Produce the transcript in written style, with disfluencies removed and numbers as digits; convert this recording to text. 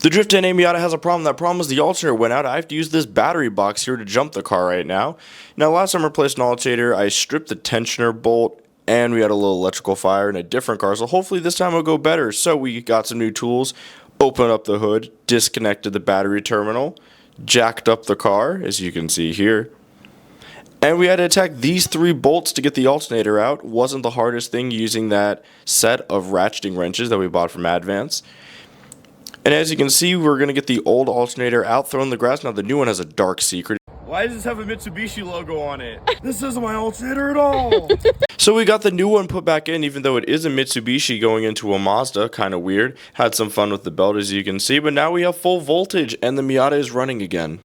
The Drift NA Miata has a problem. That problem is the alternator went out. I have to use this battery box here to jump the car right now. Now, last time I replaced an alternator, I stripped the tensioner bolt, and we had a little electrical fire in a different car. So hopefully this time it'll go better. So we got some new tools, opened up the hood, disconnected the battery terminal, jacked up the car, as you can see here. And we had to attack these 3 bolts to get the alternator out. Wasn't the hardest thing using that set of ratcheting wrenches that we bought from Advance. And as you can see, we're going to get the old alternator out, thrown in the grass. Now the new one has a dark secret. Why does this have a Mitsubishi logo on it? This isn't my alternator at all. So we got the new one put back in, even though it is a Mitsubishi going into a Mazda. Kind of weird. Had some fun with the belt, as you can see. But now we have full voltage, and the Miata is running again.